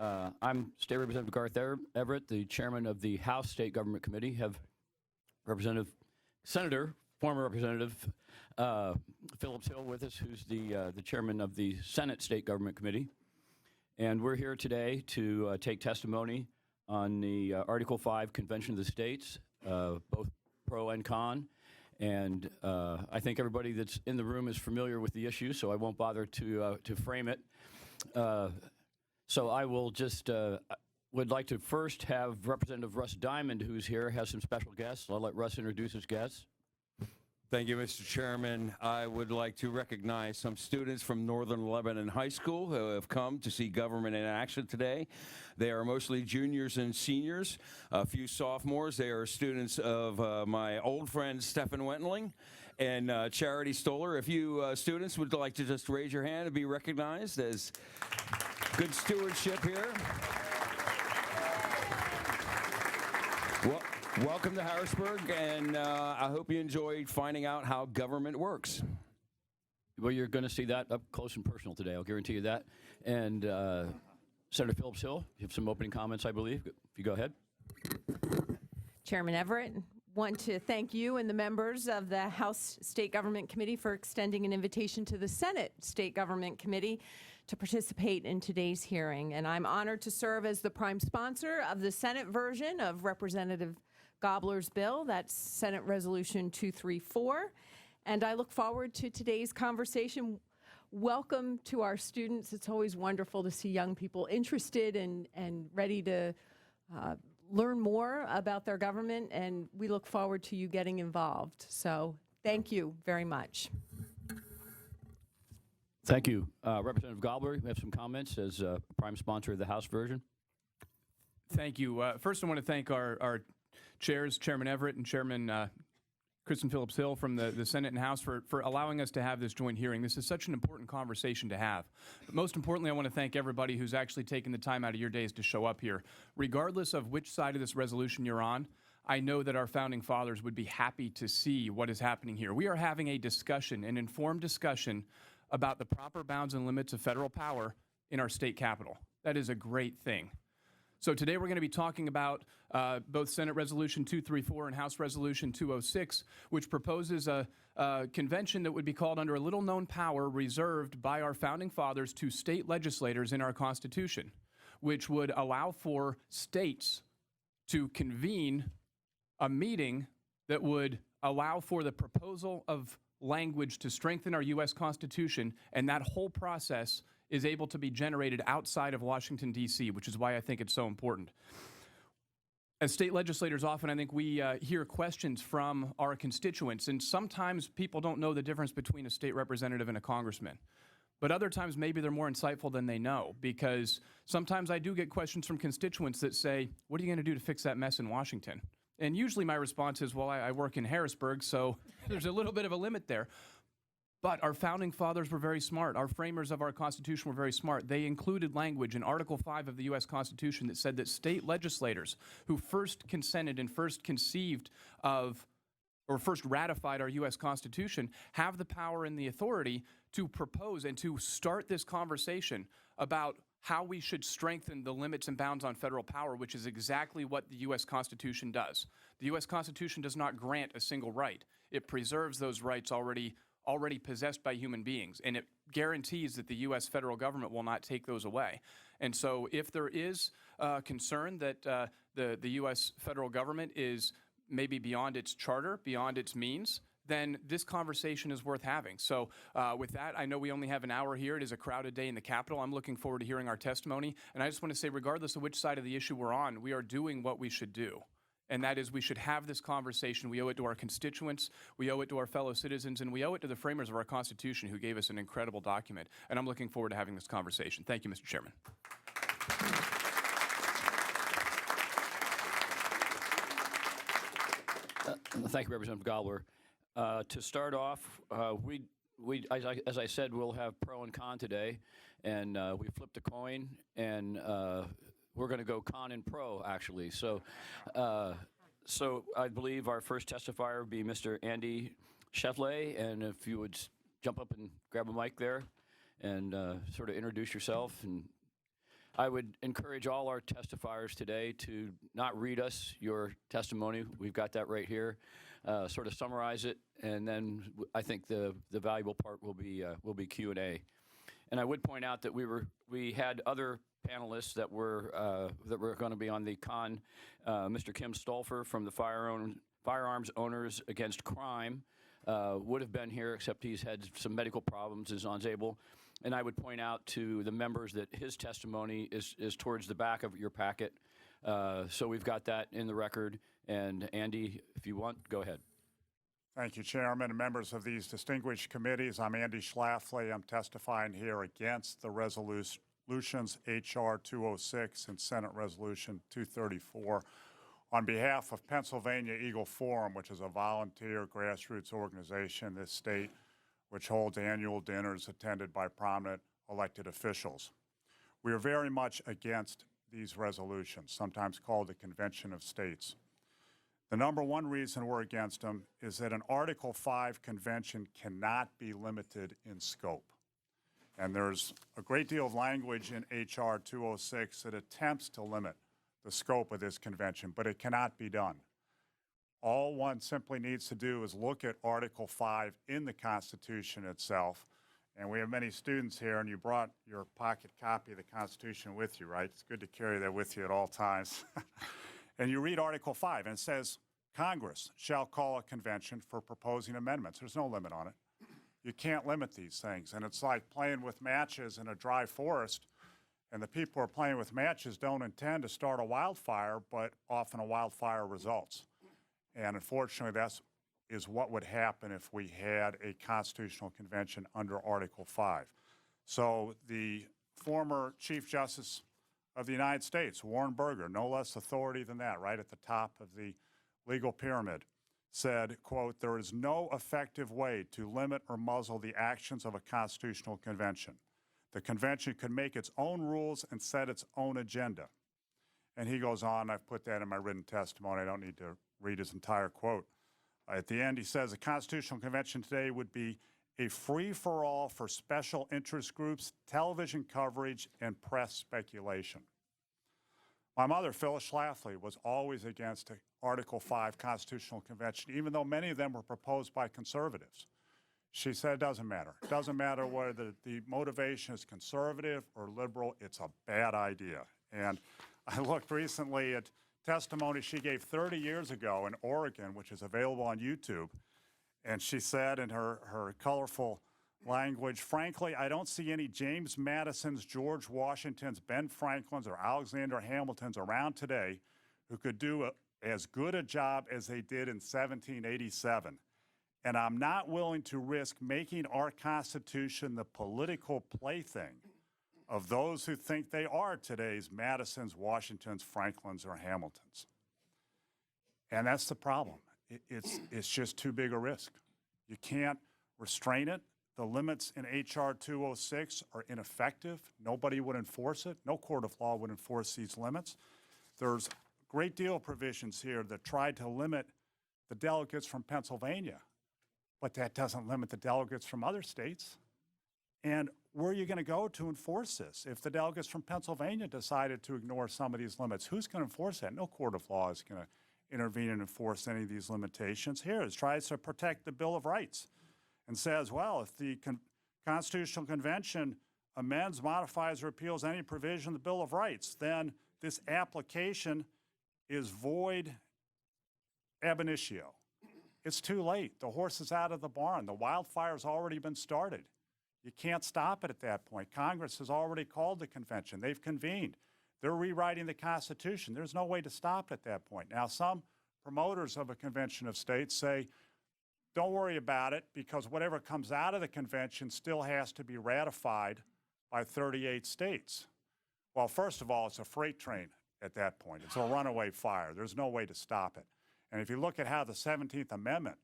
I'm State Representative Garth Everett, the chairman of the House State Government Committee. Have former Representative Phillips-Hill with us, who's the chairman of the Senate State Government Committee. And we're here today to take testimony on the Article 5 Convention of the States, both pro and con. And I think everybody that's in the room is familiar with the issue, so I won't bother to frame it. So I will just would like to first have Representative Russ Diamond, who's here, has some special guests. I'll let Russ introduce his guests. Thank you, Mr. Chairman. I would like to recognize some students from Northern Lebanon High School who have come to see government in action today. They are mostly juniors and seniors, a few sophomores. They are students of my old friend Stephen Wentling and Charity Stoller. If you students would like to just raise your hand and be recognized as good stewardship here. Well, welcome to Harrisburg, and I hope you enjoyed finding out how government works. Well, you're going to see that up close and personal today, I'll guarantee you that. And Senator Phillips-Hill, you have some opening comments, I believe. If you go ahead. Chairman Everett, want to thank you and the members of the House State Government Committee for extending an invitation to the Senate State Government Committee to participate in today's hearing. And I'm honored to serve as the prime sponsor of the Senate version of Representative Gobler's bill. That's Senate Resolution 234. And I look forward to today's conversation. Welcome to our students. It's always wonderful to see young people interested and ready to learn more about their government, and we look forward to you getting involved. So thank you very much. Thank you. Representative Gobler, you have some comments as prime sponsor of the House version. Thank you. First, I want to thank our chairs, Chairman Everett and Chairman Kristen Phillips-Hill from the Senate and House for allowing us to have this joint hearing. This is such an important conversation to have. But most importantly, I want to thank everybody who's actually taken the time out of your days to show up here. Regardless of which side of this resolution you're on, I know that our founding fathers would be happy to see what is happening here. We are having a discussion, an informed discussion about the proper bounds and limits of federal power in our state capitol. That is a great thing. So today we're going to be talking about both Senate Resolution 234 and House Resolution 206, which proposes a convention that would be called under a little-known power reserved by our founding fathers to state legislators in our Constitution, which would allow for states to convene a meeting that would allow for the proposal of language to strengthen our U.S. Constitution, and that whole process is able to be generated outside of Washington, D.C., which is why I think it's so important. As state legislators, often I think we hear questions from our constituents, and sometimes people don't know the difference between a state representative and a congressman. But other times maybe they're more insightful than they know, because sometimes I do get questions from constituents that say, what are you going to do to fix that mess in Washington? And usually my response is, well, I work in Harrisburg, so there's a little bit of a limit there. But our founding fathers were very smart. Our framers of our Constitution were very smart. They included language in Article 5 of the U.S. Constitution that said that state legislators who first consented and first conceived of or first ratified our U.S. Constitution have the power and the authority to propose and to start this conversation about how we should strengthen the limits and bounds on federal power, which is exactly what the U.S. Constitution does. The U.S. Constitution does not grant a single right. It preserves those rights already possessed by human beings, and it guarantees that the U.S. federal government will not take those away. And so if there is concern that the U.S. federal government is maybe beyond its charter, beyond its means, then this conversation is worth having. So with that, I know we only have an hour here. It is a crowded day in the Capitol. I'm looking forward to hearing our testimony. And I just want to say, regardless of which side of the issue we're on, we are doing what we should do. And that is, we should have this conversation. We owe it to our constituents, we owe it to our fellow citizens, and we owe it to the framers of our Constitution who gave us an incredible document. And I'm looking forward to having this conversation. Thank you, Mr. Chairman. Thank you, Representative Gobler. To start off, as I said, we'll have pro and con today, and we flipped a coin, and we're going to go con and pro, actually. So I believe our first testifier would be Mr. Andy Chevlet, and if you would jump up and grab a mic there and sort of introduce yourself. And I would encourage all our testifiers today to not read us your testimony. We've got that right here. Sort of summarize it, and then I think the valuable part will be Q&A. And I would point out that we had other panelists that were going to be on the con. Mr. Kim Stolfer from the Firearms Owners Against Crime would have been here, except he's had some medical problems, is unable. And I would point out to the members that his testimony is towards the back of your packet. So we've got that in the record. And Andy, if you want, go ahead. Thank you, Chairman and members of these distinguished committees. I'm Andy Schlafly. I'm testifying here against the resolutions H.R. 206 and Senate Resolution 234 on behalf of Pennsylvania Eagle Forum, which is a volunteer grassroots organization in this state which holds annual dinners attended by prominent elected officials. We are very much against these resolutions, sometimes called the Convention of States. The number one reason we're against them is that an Article 5 convention cannot be limited in scope. And there's a great deal of language in H.R. 206 that attempts to limit the scope of this convention, but it cannot be done. All one simply needs to do is look at Article 5 in the Constitution itself. And we have many students here, and you brought your pocket copy of the Constitution with you, right? It's good to carry that with you at all times. And you read Article 5, and it says, Congress shall call a convention for proposing amendments. There's no limit on it. You can't limit these things. And it's like playing with matches in a dry forest, and the people who are playing with matches don't intend to start a wildfire, but often a wildfire results. And unfortunately, that is what would happen if we had a constitutional convention under Article 5. So the former Chief Justice of the United States, Warren Burger, no less authority than that, right at the top of the legal pyramid, said, quote, there is no effective way to limit or muzzle the actions of a constitutional convention. The convention could make its own rules and set its own agenda. And he goes on, I've put that in my written testimony, I don't need to read his entire quote. At the end, he says, a constitutional convention today would be a free-for-all for special interest groups, television coverage, and press speculation. My mother, Phyllis Schlafly, was always against an Article 5 constitutional convention, even though many of them were proposed by conservatives. She said it doesn't matter. It doesn't matter whether the motivation is conservative or liberal, it's a bad idea. And I looked recently at testimony she gave 30 years ago in Oregon, which is available on YouTube. And she said in her colorful language, frankly, I don't see any James Madisons, George Washingtons, Ben Franklins, or Alexander Hamiltons around today who could do as good a job as they did in 1787. And I'm not willing to risk making our Constitution the political plaything of those who think they are today's Madisons, Washingtons, Franklins, or Hamiltons. And that's the problem. It's just too big a risk. You can't restrain it. The limits in H.R. 206 are ineffective. Nobody would enforce it. No court of law would enforce these limits. There's a great deal of provisions here that try to limit the delegates from Pennsylvania, but that doesn't limit the delegates from other states. And where are you going to go to enforce this? If the delegates from Pennsylvania decided to ignore some of these limits, who's going to enforce that? No court of law is going to intervene and enforce any of these limitations. Here, it tries to protect the Bill of Rights and says, well, if the Constitutional Convention amends, modifies, or repeals any provision of the Bill of Rights, then this application is void ab initio. It's too late. The horse is out of the barn. The wildfire's already been started. You can't stop it at that point. Congress has already called the convention. They've convened. They're rewriting the Constitution. There's no way to stop it at that point. Now, some promoters of a convention of states say, don't worry about it because whatever comes out of the convention still has to be ratified by 38 states. Well, first of all, it's a freight train at that point. It's a runaway fire. There's no way to stop it. And if you look at how the 17th Amendment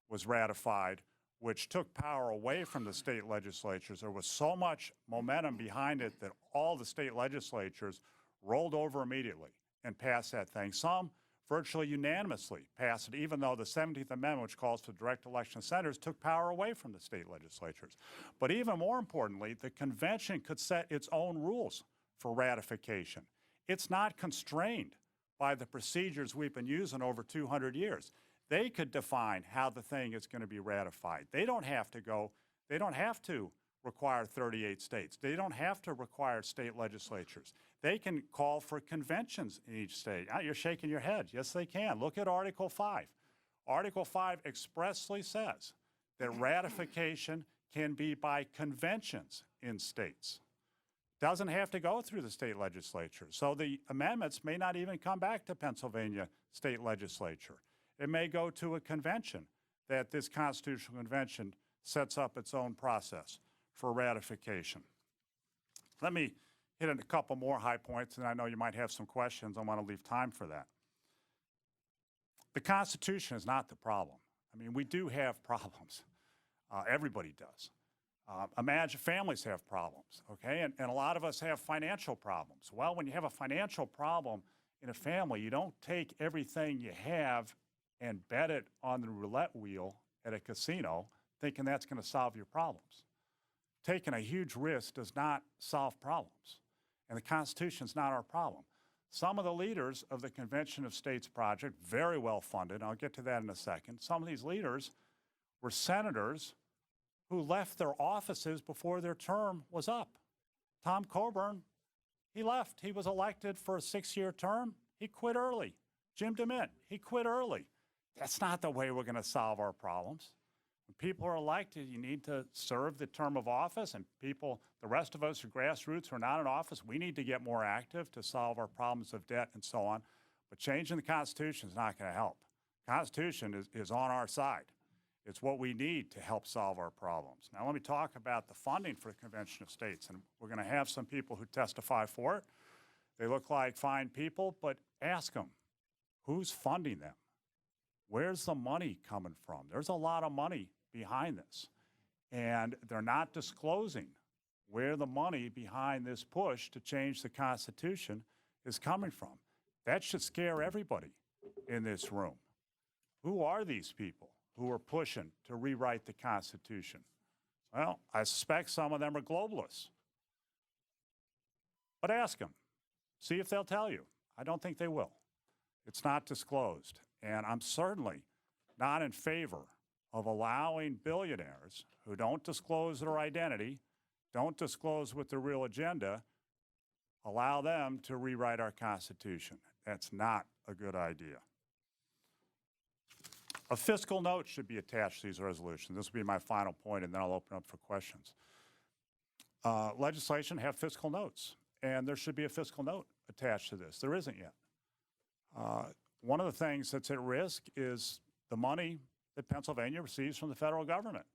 was ratified, which took power away from the state legislatures, there was so much momentum behind it that all the state legislatures rolled over immediately and passed that thing. Some virtually unanimously passed it, even though the 17th Amendment, which calls for direct election of senators, took power away from the state legislatures. But even more importantly, the convention could set its own rules for ratification. It's not constrained by the procedures we've been using over 200 years. They could define how the thing is going to be ratified. They don't have to require 38 states. They don't have to require state legislatures. They can call for conventions in each state. You're shaking your head. Yes, they can. Look at Article 5. Article 5 expressly says that ratification can be by conventions in states. Doesn't have to go through the state legislature. So the amendments may not even come back to Pennsylvania state legislature. It may go to a convention that this constitutional convention sets up its own process for ratification. Let me hit a couple more high points, and I know you might have some questions. I want to leave time for that. The Constitution is not the problem. I mean, we do have problems. Everybody does. Imagine families have problems, okay? And a lot of us have financial problems. Well, when you have a financial problem in a family, you don't take everything you have and bet it on the roulette wheel at a casino thinking that's going to solve your problems. Taking a huge risk does not solve problems. And the Constitution is not our problem. Some of the leaders of the Convention of States project, very well funded, I'll get to that in a second, some of these leaders were senators who left their offices before their term was up. Tom Coburn, he left. He was elected for a 6-year term. He quit early. Jim DeMint, he quit early. That's not the way we're going to solve our problems. When people are elected, you need to serve the term of office, and people, the rest of us who are grassroots who are not in office, we need to get more active to solve our problems of debt and so on. But changing the Constitution is not going to help. The Constitution is on our side. It's what we need to help solve our problems. Now let me talk about the funding for the Convention of States, and we're going to have some people who testify for it. They look like fine people, but ask them, who's funding them? Where's the money coming from? There's a lot of money behind this, and they're not disclosing where the money behind this push to change the Constitution is coming from. That should scare everybody in this room. Who are these people who are pushing to rewrite the Constitution? Well, I suspect some of them are globalists. But ask them. See if they'll tell you. I don't think they will. It's not disclosed. And I'm certainly not in favor of allowing billionaires who don't disclose their identity, don't disclose what their real agenda, allow them to rewrite our Constitution. That's not a good idea. A fiscal note should be attached to these resolutions. This will be my final point, and then I'll open up for questions. Legislation have fiscal notes, and there should be a fiscal note attached to this. There isn't yet. One of the things that's at risk is the money that Pennsylvania receives from the federal government.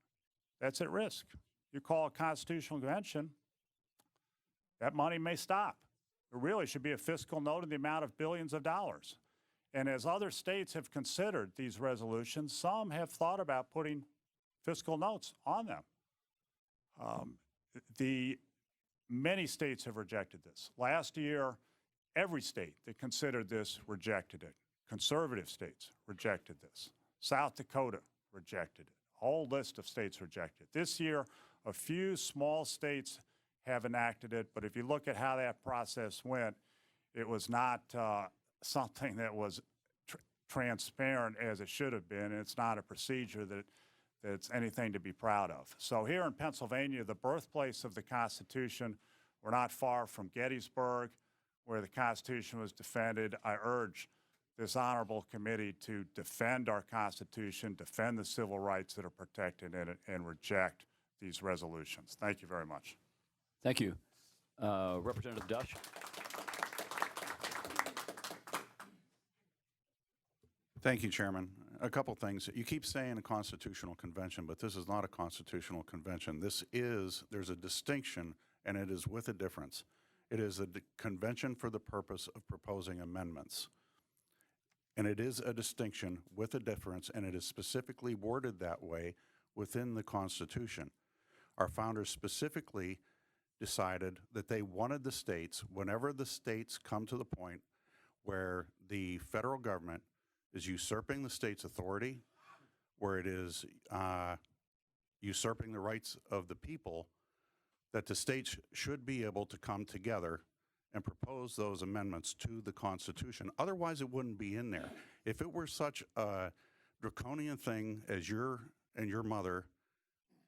That's at risk. You call a constitutional convention, that money may stop. There really should be a fiscal note in the amount of billions of dollars. And as other states have considered these resolutions, some have thought about putting fiscal notes on them. Many states have rejected this. Last year, every state that considered this rejected it. Conservative states rejected this. South Dakota rejected it. A whole list of states rejected it. This year, a few small states have enacted it, but if you look at how that process went, it was not something that was transparent as it should have been. It's not a procedure that's anything to be proud of. So here in Pennsylvania, the birthplace of the Constitution, we're not far from Gettysburg, where the Constitution was defended. I urge this honorable committee to defend our Constitution, defend the civil rights that are protected in it, and reject these resolutions. Thank you very much. Thank you. Representative Dush. Thank you, Chairman. A couple things. You keep saying a constitutional convention, but this is not a constitutional convention. There's a distinction, and it is with a difference. It is a convention for the purpose of proposing amendments. And it is a distinction with a difference, and it is specifically worded that way within the Constitution. Our founders specifically decided that they wanted the states, whenever the states come to the point where the federal government is usurping the state's authority, where it is usurping the rights of the people, that the states should be able to come together and propose those amendments to the Constitution. Otherwise, it wouldn't be in there. If it were such a draconian thing as your and your mother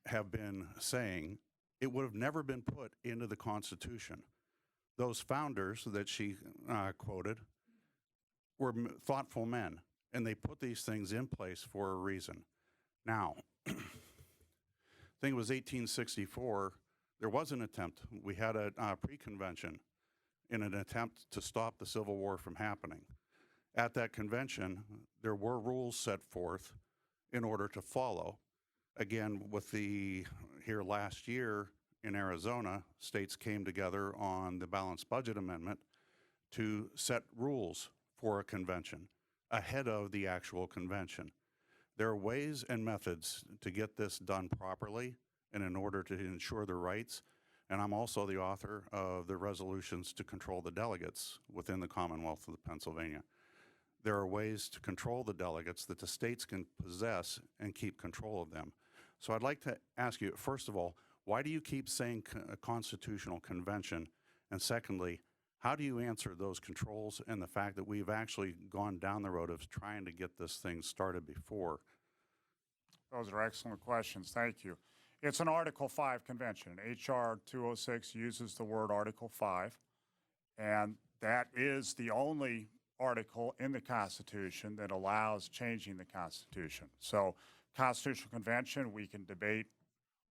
have been saying, it would have never been put into the Constitution. Those founders that she quoted were thoughtful men, and they put these things in place for a reason. Now, I think it was 1864, there was an attempt. We had a pre-convention in an attempt to stop the Civil War from happening. At that convention, there were rules set forth in order to follow. Again, with here last year in Arizona, states came together on the balanced budget amendment to set rules for a convention ahead of the actual convention. There are ways and methods to get this done properly and in order to ensure the rights. And I'm also the author of the resolutions to control the delegates within the Commonwealth of Pennsylvania. There are ways to control the delegates that the states can possess and keep control of them. So I'd like to ask you, first of all, why do you keep saying a constitutional convention? And secondly, how do you answer those controls and the fact that we've actually gone down the road of trying to get this thing started before? Those are excellent questions. Thank you. It's an Article 5 convention. H.R. 206 uses the word Article 5, and that is the only article in the Constitution that allows changing the Constitution. So, Constitutional Convention, we can debate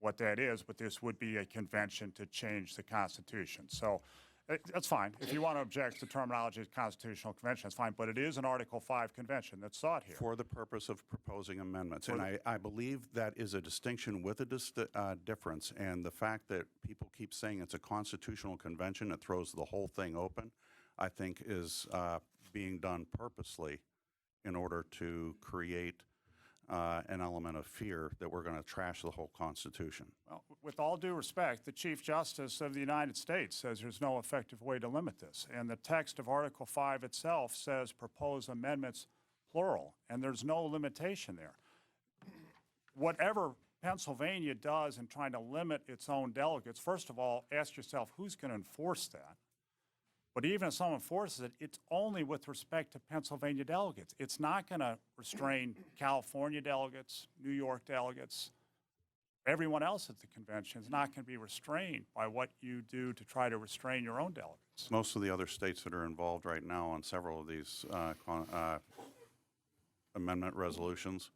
what that is, but this would be a convention to change the Constitution. So, that's fine. If you want to object to terminology of Constitutional Convention, that's fine, but it is an Article 5 convention that's sought here. For the purpose of proposing amendments. And I believe that is a distinction with a difference. And the fact that people keep saying it's a constitutional convention that throws the whole thing open, I think is being done purposely in order to create an element of fear that we're going to trash the whole Constitution. Well, with all due respect, the Chief Justice of the United States says there's no effective way to limit this. And the text of Article 5 itself says propose amendments, plural, and there's no limitation there. Whatever Pennsylvania does in trying to limit its own delegates, first of all, ask yourself who's going to enforce that. But even if someone enforces it, it's only with respect to Pennsylvania delegates. It's not going to restrain California delegates, New York delegates. Everyone else at the convention is not going to be restrained by what you do to try to restrain your own delegates. Most of the other states that are involved right now on several of these amendment resolutions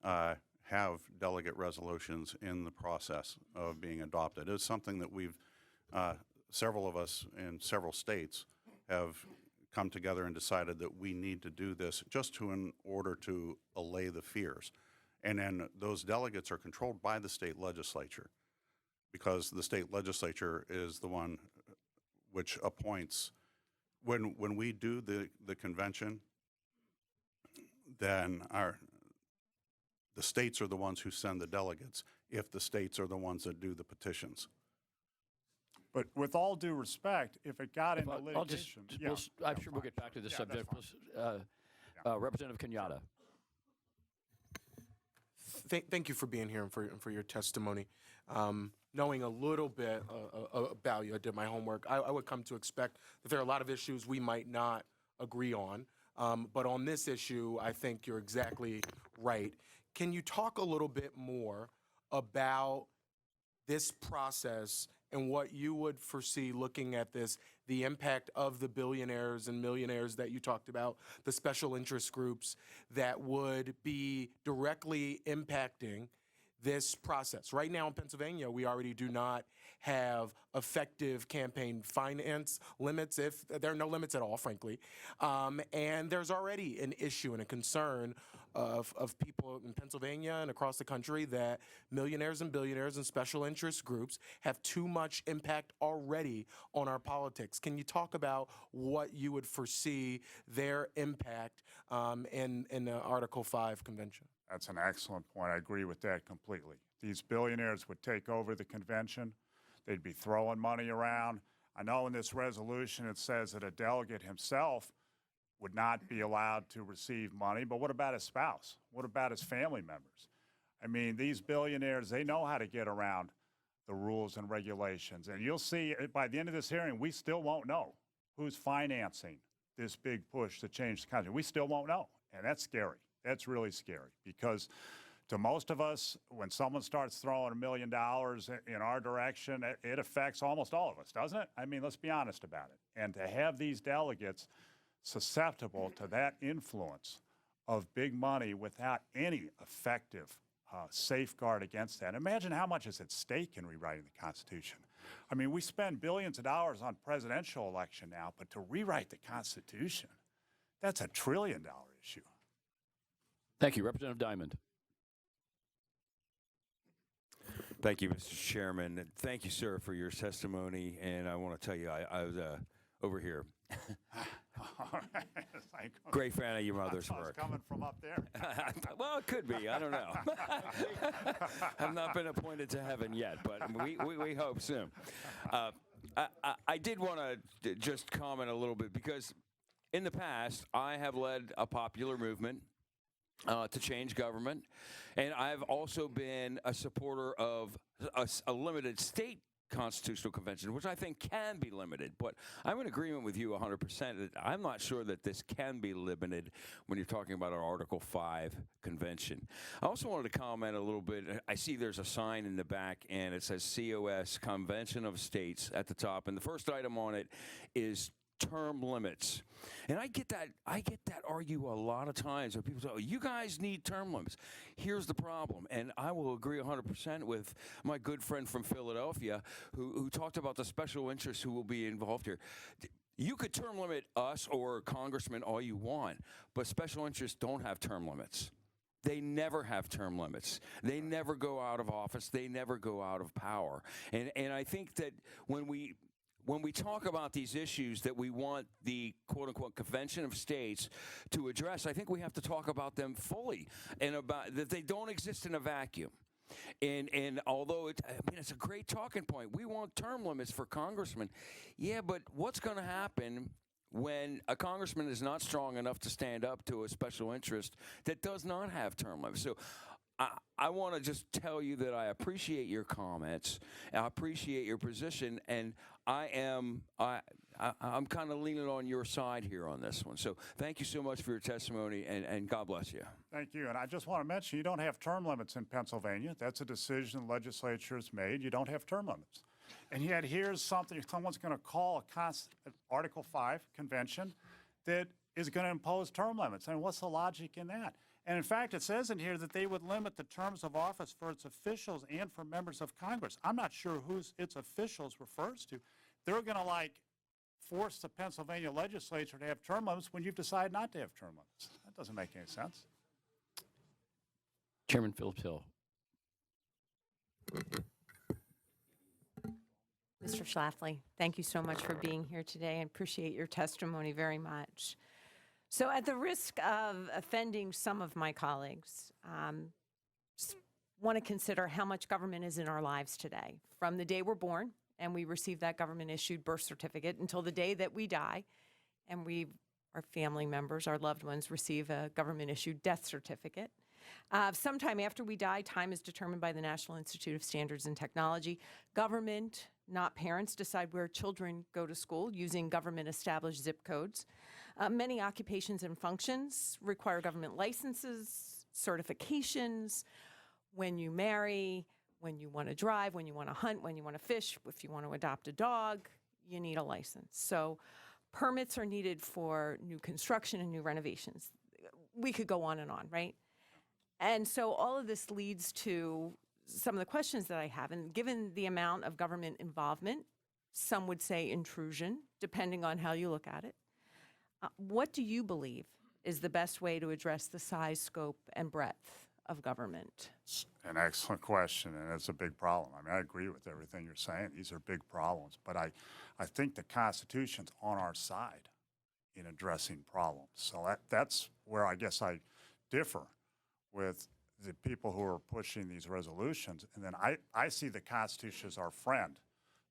have delegate resolutions in the process of being adopted. It's something that we've several of us in several states have come together and decided that we need to do this just in order to allay the fears. And then those delegates are controlled by the state legislature because the state legislature is the one which appoints. When we do the convention, then the states are the ones who send the delegates if the states are the ones that do the petitions. But with all due respect, if it got into I'll just, litigation, I'm sure we'll get back to this subject. Representative Kenyatta. Thank you for being here and for your testimony. Knowing a little bit about you, I did my homework. I would come to expect that there are a lot of issues we might not agree on. But on this issue, I think you're exactly right. Can you talk a little bit more about this process and what you would foresee looking at this, the impact of the billionaires and millionaires that you talked about, the special interest groups that would be directly impacting this process? Right now in Pennsylvania, we already do not have effective campaign finance limits, if there are no limits at all, frankly. And there's already an issue and a concern of people in Pennsylvania and across the country that millionaires and billionaires and special interest groups have too much impact already on our politics. Can you talk about what you would foresee their impact in the Article 5 convention? that's an excellent point. I agree with that completely. These billionaires would take over the convention. They'd be throwing money around. I know in this resolution it says that a delegate himself would not be allowed to receive money, but what about his spouse? What about his family members? I mean, these billionaires, they know how to get around the rules and regulations. And you'll see by the end of this hearing, we still won't know. who's financing this big push to change the country? We still won't know, and that's scary. That's really scary because to most of us, when someone starts throwing $1 million in our direction, it affects almost all of us, doesn't it? I mean, let's be honest about it. And to have these delegates susceptible to that influence of big money without any effective safeguard against that. Imagine how much is at stake in rewriting the Constitution. I mean, we spend billions of dollars on presidential election now, but to rewrite the Constitution, that's $1 trillion issue. Thank you. Representative Diamond. Thank you, Mr. Chairman. And thank you, sir, for your testimony. And I want to tell you, I was over here. Great fan of your mother's work. It's coming from up there. Well, it could be. I don't know. I've not been appointed to heaven yet, but we hope soon. I did want to just comment a little bit because in the past, I have led a popular movement to change government, and I've also been a supporter of a limited state constitutional convention, which I think can be limited, but I'm in agreement with you 100%. I'm not sure that this can be limited when you're talking about an Article 5 convention. I also wanted to comment a little bit. I see there's a sign in the back, and it says COS, Convention of States, at the top, and the first item on it is term limits. And I get that argue a lot of times where people say, oh, you guys need term limits. Here's the problem, and I will agree 100% with my good friend from Philadelphia who talked about the special interests who will be involved here. You could term limit us or congressmen all you want, but special interests don't have term limits. They never have term limits. They never go out of office. They never go out of power. And I think that when we talk about these issues that we want the quote-unquote Convention of States to address, I think we have to talk about them fully and about that they don't exist in a vacuum. And although it's a great talking point, we want term limits for congressmen. Yeah, but what's going to happen when a congressman is not strong enough to stand up to a special interest that does not have term limits? So I want to just tell you that I appreciate your comments, I appreciate your position, and I'm kind of leaning on your side here on this one. So thank you so much for your testimony, and God bless you. Thank you. And I just want to mention, you don't have term limits in Pennsylvania. That's a decision the legislature has made. You don't have term limits. And yet here's something, someone's going to call an Article 5 convention that is going to impose term limits. And what's the logic in that? And in fact, it says in here that they would limit the terms of office for its officials and for members of Congress. I'm not sure who its officials refers to. They're going to force the Pennsylvania legislature to have term limits when you've decided not to have term limits. That doesn't make any sense. Chairman Phillips-Hill. Mr. Schlafly, thank you so much for being here today. I appreciate your testimony very much. So at the risk of offending some of my colleagues, want to consider how much government is in our lives today. From the day we're born and we receive that government-issued birth certificate until the day that we die and our family members, our loved ones, receive a government-issued death certificate. Sometime after we die, time is determined by the National Institute of Standards and Technology. Government, not parents, decide where children go to school using government-established zip codes. Many occupations and functions require government licenses, certifications, when you marry, when you want to drive, when you want to hunt, when you want to fish, if you want to adopt a dog, you need a license. So permits are needed for new construction and new renovations. We could go on, right? And so all of this leads to some of the questions that I have. And given the amount of government involvement, some would say intrusion, depending on how you look at it. What do you believe is the best way to address the size, scope, and breadth of government? An excellent question, and it's a big problem. I mean, I agree with everything you're saying. These are big problems, but I think the Constitution's on our side in addressing problems. So that's where I guess I differ with the people who are pushing these resolutions. And then I see the Constitution as our friend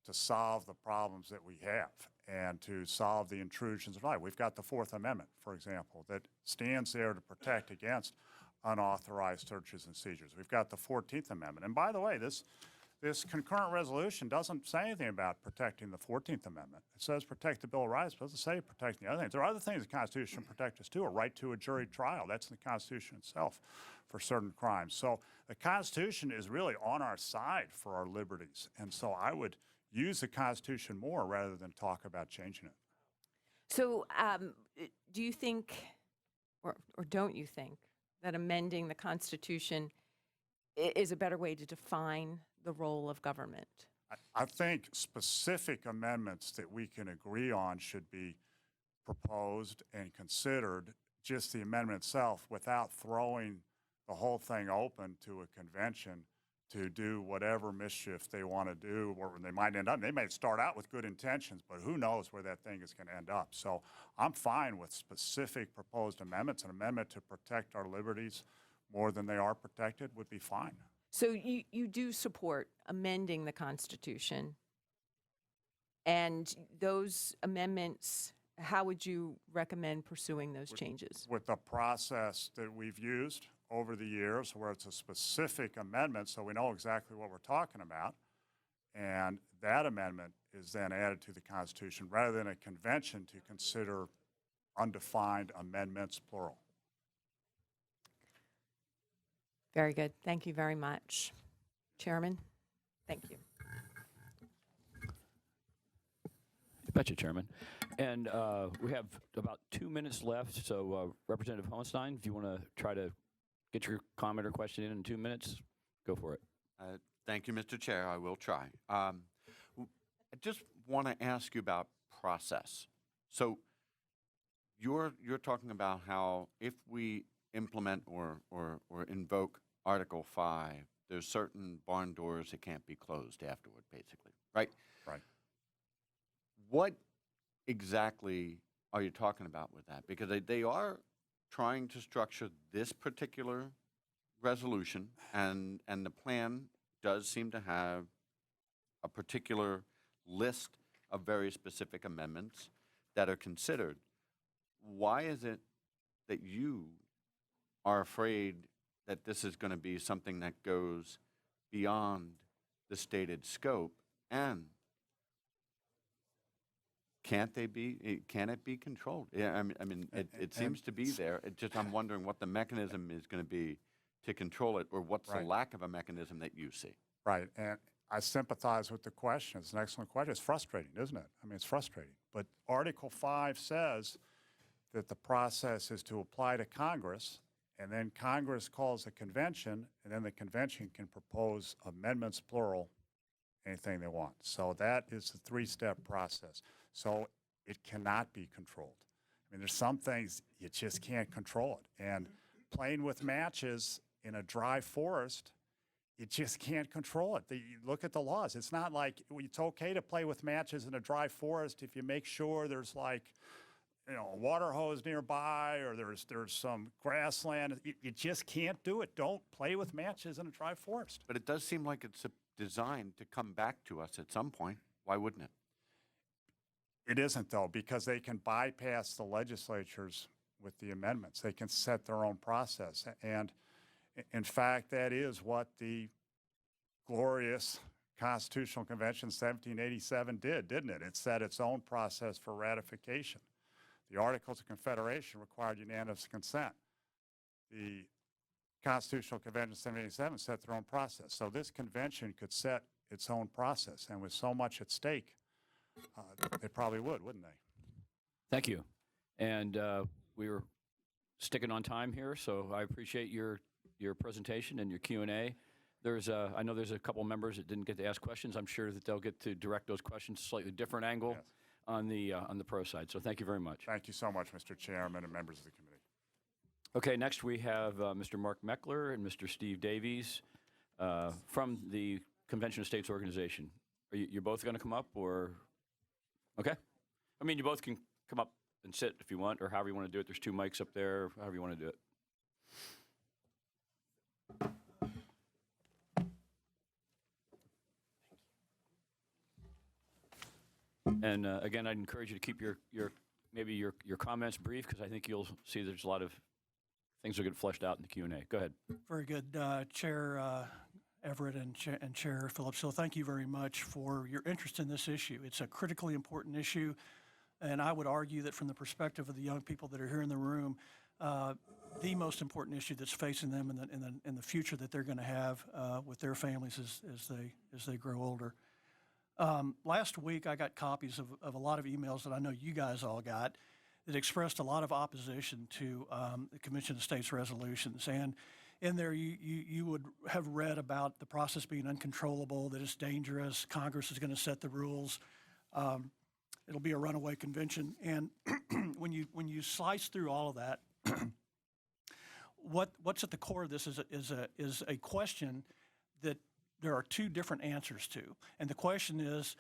to solve the problems that we have and to solve the intrusions of life. We've got the Fourth Amendment, for example, that stands there to protect against unauthorized searches and seizures. We've got the 14th Amendment. And by the way, this this concurrent resolution doesn't say anything about protecting the 14th Amendment. It says protect the Bill of Rights, but it doesn't say protecting the other things. There are other things the Constitution protects us too, a right to a jury trial. That's in the Constitution itself for certain crimes. So the Constitution is really on our side for our liberties. And so I would use the Constitution more rather than talk about changing it. So do you think, or don't you think, that amending the Constitution is a better way to define the role of government? I think specific amendments that we can agree on should be proposed and considered, just the amendment itself, without throwing the whole thing open to a convention to do whatever mischief they want to do, or they might end up. They may start out with good intentions, but who knows where that thing is going to end up. So I'm fine with specific proposed amendments. An amendment to protect our liberties more than they are protected would be fine. So you do support amending the Constitution, and those amendments, how would you recommend pursuing those changes? With the process that we've used over the years, where it's a specific amendment so we know exactly what we're talking about, and that amendment is then added to the Constitution rather than a convention to consider undefined amendments, plural. Very good. Thank you very much. Chairman, thank you. You betcha, Chairman. And we have about 2 minutes left, so Representative Hohenstein, if you want to try to get your comment or question in 2 minutes, go for it. Thank you, Mr. Chair. I will try. I just want to ask you about process. So you're talking about how if we implement or invoke Article 5, there's certain barn doors that can't be closed afterward, basically, right? Right. What exactly are you talking about with that? Because they are trying to structure this particular resolution, and the plan does seem to have a particular list of very specific amendments that are considered. Why is it that you are afraid that this is going to be something that goes beyond the stated scope? And can it be controlled? Yeah, I mean, it seems to be there. I'm wondering what the mechanism is going to be to control it, or what's the lack of a mechanism that you see. Right, and I sympathize with the question. It's an excellent question. It's frustrating, isn't it? I mean, it's frustrating. But Article 5 says that the process is to apply to Congress, and then Congress calls a convention, and then the convention can propose amendments, plural, anything they want. So that is the three-step process. So it cannot be controlled. I mean, there's some things you just can't control it. And playing with matches in a dry forest, you just can't control it. You look at the laws. It's not like it's okay to play with matches in a dry forest if you make sure there's like, a water hose nearby, or there's some grassland. You just can't do it. Don't play with matches in a dry forest. But it does seem like it's designed to come back to us at some point. Why wouldn't it? It isn't, though, because they can bypass the legislatures with the amendments. They can set their own process. And in fact, that is what the glorious Constitutional Convention 1787 did, didn't it? It set its own process for ratification. The Articles of Confederation required unanimous consent. The Constitutional Convention 1787 set their own process. So this convention could set its own process. And with so much at stake, they probably would, wouldn't they? Thank you. And we were sticking on time here, so I appreciate your presentation and your Q&A. I know there's a couple members that didn't get to ask questions. I'm sure that they'll get to direct those questions, slightly different angle. Yes. On the pro side. So thank you very much. Thank you so much, Mr. Chairman and members of the committee. Okay, next we have Mr. Mark Meckler and Mr. Steve Davies from the Convention of States Organization. You're both going to come up, or? Okay. I mean, you both can come up and sit if you want, or however you want to do it. There's 2 mics up there, however you want to do it. And again, I'd encourage you to keep your comments brief, because I think you'll see there's a lot of things that get fleshed out in the Q&A. Go ahead. Very good, Chair Everett and Chair Phillips-Hill, thank you very much for your interest in this issue. It's a critically important issue, and I would argue that from the perspective of the young people that are here in the room, the most important issue that's facing them in the future that they're going to have with their families as they grow older. Last week, I got copies of a lot of emails that I know you guys all got that expressed a lot of opposition to the Convention of States resolutions. And in there, you would have read about the process being uncontrollable, that it's dangerous, Congress is going to set the rules, it'll be a runaway convention. And when you slice through all of that, what's at the core of this is a question that there are two different answers to. And the question is,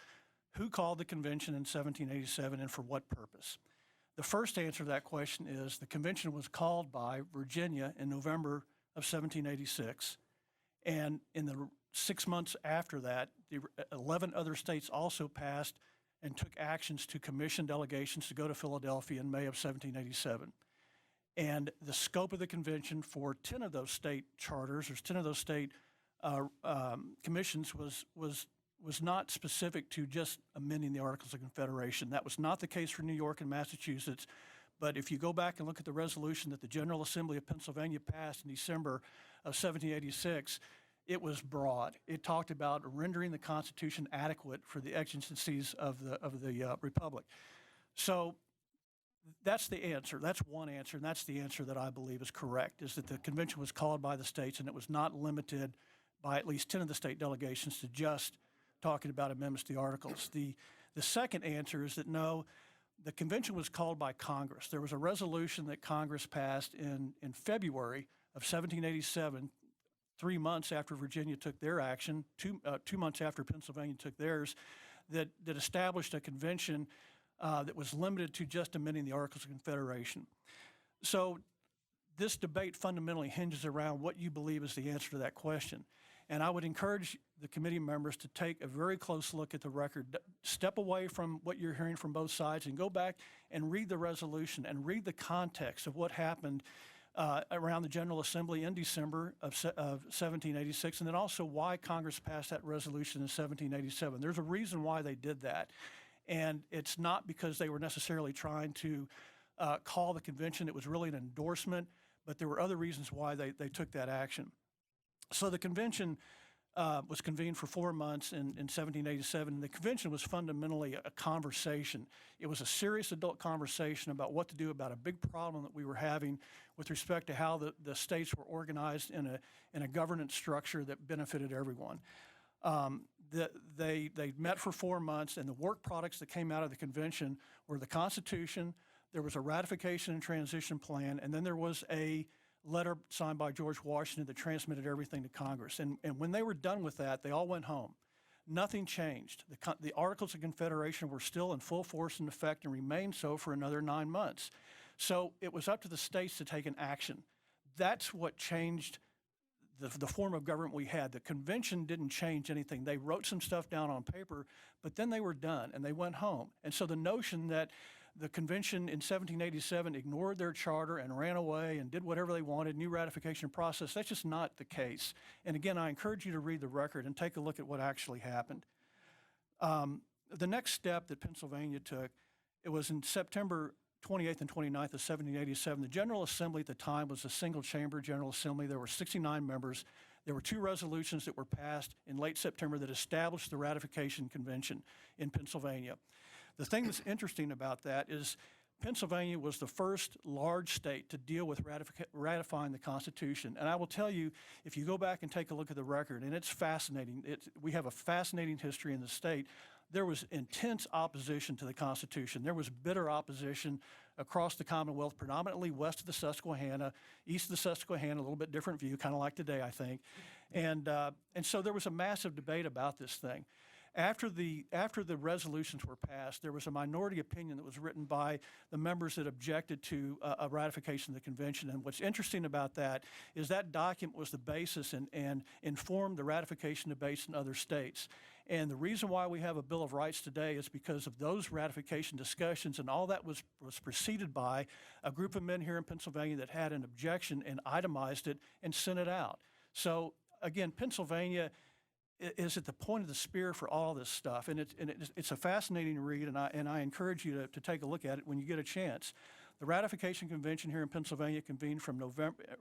who called the convention in 1787 and for what purpose? The first answer to that question is the convention was called by Virginia in November of 1786. And in the 6 months after that, the 11 other states also passed and took actions to commission delegations to go to Philadelphia in May of 1787. And the scope of the convention for 10 of those state charters, or 10 of those state commissions was not specific to just amending the Articles of Confederation. That was not the case for New York and Massachusetts. But if you go back and look at the resolution that the General Assembly of Pennsylvania passed in December of 1786, it was broad. It talked about rendering the Constitution adequate for the exigencies of the Republic. So that's the answer. That's one answer, and that's the answer that I believe is correct, is that the convention was called by the states, and it was not limited by at least 10 of the state delegations to just talking about amendments to the Articles. The second answer is that no, the convention was called by Congress. There was a resolution that Congress passed in February of 1787, 3 months after Virginia took their action, 2 months after Pennsylvania took theirs, that established a convention that was limited to just amending the Articles of Confederation. So this debate fundamentally hinges around what you believe is the answer to that question. And I would encourage the committee members to take a very close look at the record, step away from what you're hearing from both sides and go back and read the resolution and read the context of what happened around the General Assembly in December of 1786, and then also why Congress passed that resolution in 1787. There's a reason why they did that. And it's not because they were necessarily trying to call the convention. It was really an endorsement, but there were other reasons why they took that action. So the convention was convened for 4 months in 1787. And the convention was fundamentally a conversation. It was a serious adult conversation about what to do about a big problem that we were having with respect to how the states were organized in a governance structure that benefited everyone. They met for 4 months, and the work products that came out of the convention were the Constitution, there was a ratification and transition plan, and then there was a letter signed by George Washington that transmitted everything to Congress. And when they were done with that, they all went home. Nothing changed. The Articles of Confederation were still in full force and effect and remained so for another 9 months. So it was up to the states to take an action. That's what changed the form of government we had. The convention didn't change anything. They wrote some stuff down on paper, but then they were done and they went home. And so the notion that the convention in 1787 ignored their charter and ran away and did whatever they wanted, new ratification process, that's just not the case. And again, I encourage you to read the record and take a look at what actually happened. The next step that Pennsylvania took, it was in September 28th and 29th of 1787. The General Assembly at the time was a single-chamber General Assembly. There were 69 members. There were 2 resolutions that were passed in late September that established the ratification convention in Pennsylvania. The thing that's interesting about that is Pennsylvania was the first large state to deal with ratifying the Constitution. And I will tell you, if you go back and take a look at the record, and it's fascinating, we have a fascinating history in the state. There was intense opposition to the Constitution. There was bitter opposition across the Commonwealth, predominantly west of the Susquehanna, east of the Susquehanna, a little bit different view, kind of like today, I think. And so there was a massive debate about this thing. After the resolutions were passed, there was a minority opinion that was written by the members that objected to a ratification of the convention. And what's interesting about that is that document was the basis and informed the ratification debates in other states. And the reason why we have a Bill of Rights today is because of those ratification discussions, and all that was preceded by a group of men here in Pennsylvania that had an objection and itemized it and sent it out. So again, Pennsylvania is at the point of the spear for all this stuff, and it's a fascinating read, and I encourage you to take a look at it when you get a chance. The ratification convention here in Pennsylvania convened from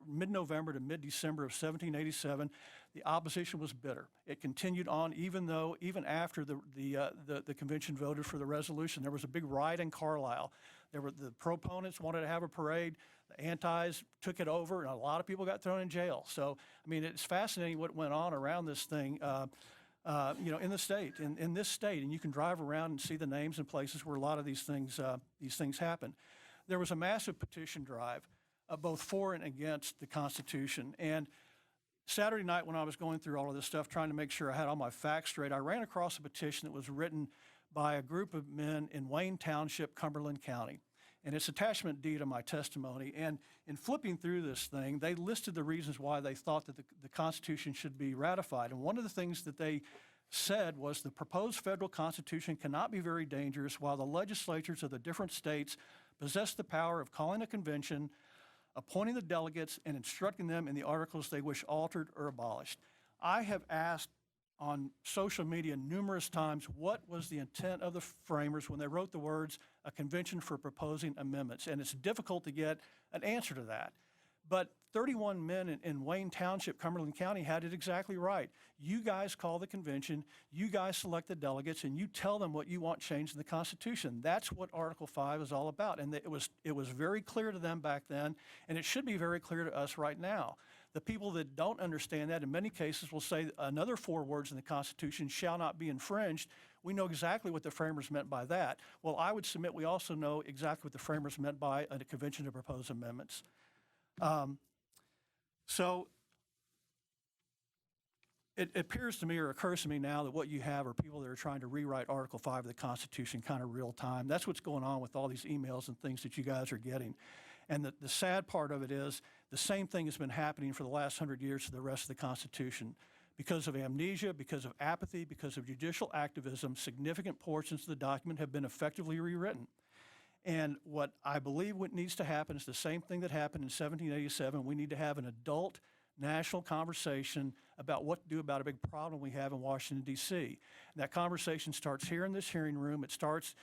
mid-November to mid-December of 1787. The opposition was bitter. It continued on even after the convention voted for the resolution. There was a big riot in Carlisle. The proponents wanted to have a parade. The antis took it over, and a lot of people got thrown in jail. So, I mean, it's fascinating what went on around this thing. In the state, in this state, and you can drive around and see the names and places where a lot of these things happen. There was a massive petition drive, both for and against the Constitution. And Saturday night, when I was going through all of this stuff, trying to make sure I had all my facts straight, I ran across a petition that was written by a group of men in Wayne Township, Cumberland County. And it's attachment D to my testimony. And in flipping through this thing, they listed the reasons why they thought that the Constitution should be ratified. And one of the things that they said was the proposed federal Constitution cannot be very dangerous while the legislatures of the different states possess the power of calling a convention, appointing the delegates, and instructing them in the articles they wish altered or abolished. I have asked on social media numerous times what was the intent of the framers when they wrote the words, a convention for proposing amendments, and it's difficult to get an answer to that. But 31 men in Wayne Township, Cumberland County, had it exactly right. You guys call the convention, you guys select the delegates, and you tell them what you want changed in the Constitution. That's what Article 5 is all about. And it was very clear to them back then, and it should be very clear to us right now. The people that don't understand that in many cases will say another 4 words in the Constitution shall not be infringed. We know exactly what the framers meant by that. Well, I would submit we also know exactly what the framers meant by a convention to propose amendments. So it appears to me or occurs to me now that what you have are people that are trying to rewrite Article 5 of the Constitution kind of real time. That's what's going on with all these emails and things that you guys are getting. And the sad part of it is the same thing has been happening for the last 100 years to the rest of the Constitution. Because of amnesia, because of apathy, because of judicial activism, significant portions of the document have been effectively rewritten. And what I believe what needs to happen is the same thing that happened in 1787. We need to have an adult national conversation about what to do about a big problem we have in Washington, D.C. And that conversation starts here in this hearing room. It starts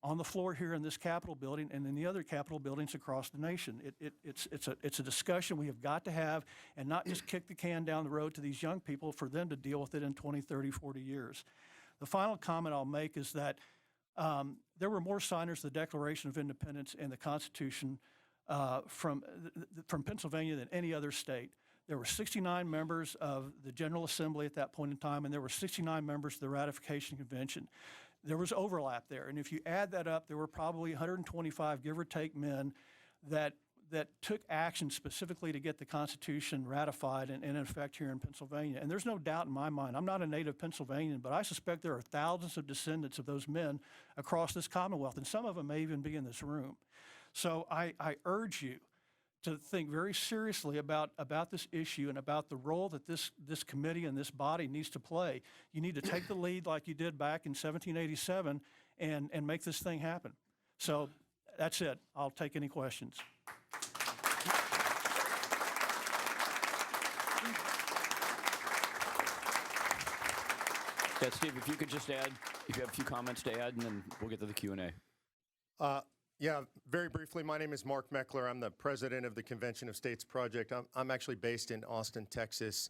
on the floor here in this Capitol building and in the other Capitol buildings across the nation. It's a discussion we have got to have and not just kick the can down the road to these young people for them to deal with it in 20, 30, 40 years. The final comment I'll make is that there were more signers of the Declaration of Independence and the Constitution from Pennsylvania than any other state. There were 69 members of the General Assembly at that point in time, and there were 69 members of the Ratification Convention. There was overlap there, and if you add that up, there were probably 125, give or take, men that took action specifically to get the Constitution ratified and in effect here in Pennsylvania. And there's no doubt in my mind, I'm not a native Pennsylvanian, but I suspect there are thousands of descendants of those men across this Commonwealth, and some of them may even be in this room. So I urge you to think very seriously about this issue and about the role that this committee and this body needs to play. You need to take the lead like you did back in 1787 and make this thing happen. So that's it. I'll take any questions. Yeah, Steve, if you could just add, if you have a few comments to add, and then we'll get to the Q&A. Yeah, very briefly, my name is Mark Meckler. I'm the president of the Convention of States Project. I'm actually based in Austin, Texas.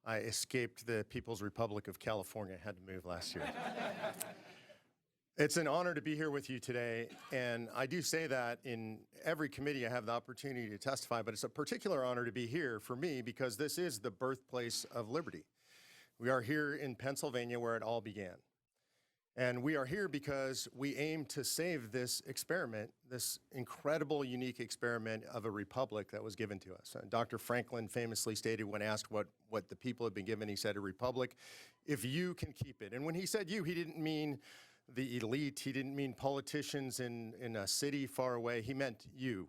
I escaped the People's Republic of California. I had to move last year. It's an honor to be here with you today, and I do say that in every committee I have the opportunity to testify, but it's a particular honor to be here for me because this is the birthplace of liberty. We are here in Pennsylvania where it all began. And we are here because we aim to save this experiment, this incredible, unique experiment of a republic that was given to us. Dr. Franklin famously stated when asked what the people had been given, he said, a republic, if you can keep it. And when he said you, he didn't mean the elite. He didn't mean politicians in a city far away. He meant you,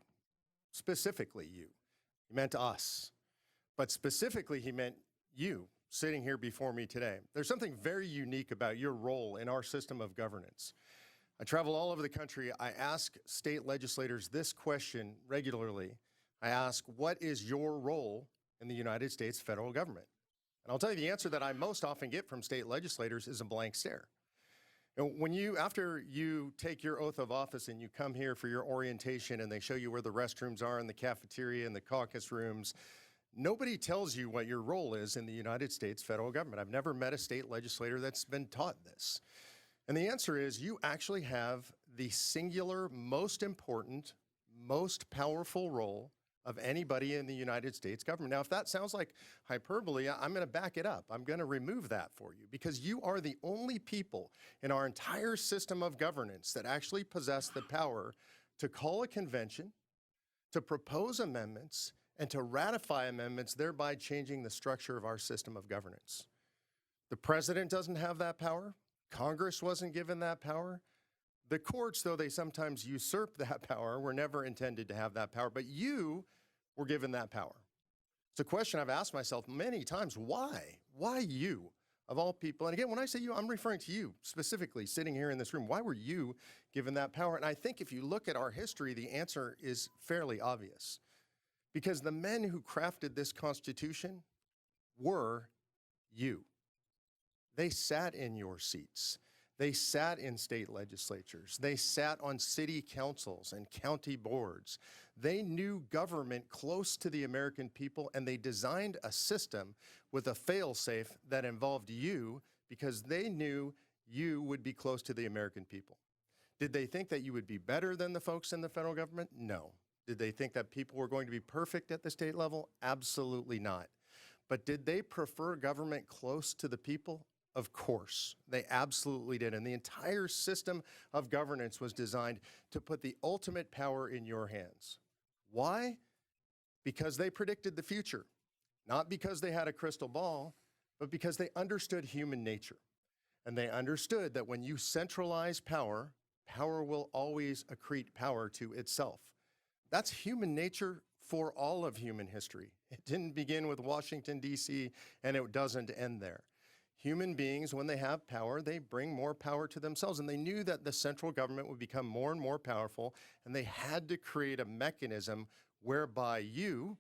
specifically you. He meant us. But specifically, he meant you sitting here before me today. There's something very unique about your role in our system of governance. I travel all over the country. I ask state legislators this question regularly. I ask, what is your role in the United States federal government? And I'll tell you, the answer that I most often get from state legislators is a blank stare. And after you take your oath of office and you come here for your orientation and they show you where the restrooms are and the cafeteria and the caucus rooms, nobody tells you what your role is in the United States federal government. I've never met a state legislator that's been taught this. And the answer is you actually have the singular, most important, most powerful role of anybody in the United States government. Now, if that sounds like hyperbole, I'm going to back it up. I'm going to remove that for you because you are the only people in our entire system of governance that actually possess the power to call a convention, to propose amendments, and to ratify amendments, thereby changing the structure of our system of governance. The president doesn't have that power. Congress wasn't given that power. The courts, though they sometimes usurp that power, were never intended to have that power, but you were given that power. It's a question I've asked myself many times. Why? Why you, of all people? And again, when I say you, I'm referring to you specifically sitting here in this room. Why were you given that power? And I think if you look at our history, the answer is fairly obvious. Because the men who crafted this Constitution were you. They sat in your seats. They sat in state legislatures. They sat on city councils and county boards. They knew government close to the American people, and they designed a system with a fail-safe that involved you because they knew you would be close to the American people. Did they think that you would be better than the folks in the federal government? No. Did they think that people were going to be perfect at the state level? Absolutely not. But did they prefer government close to the people? Of course, they absolutely did. And the entire system of governance was designed to put the ultimate power in your hands. Why? Because they predicted the future. Not because they had a crystal ball, but because they understood human nature. And they understood that when you centralize power, power will always accrete power to itself. That's human nature for all of human history. It didn't begin with Washington, D.C., and it doesn't end there. Human beings, when they have power, they bring more power to themselves. And they knew that the central government would become more and more powerful, and they had to create a mechanism whereby you,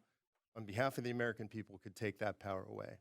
on behalf of the American people, could take that power away.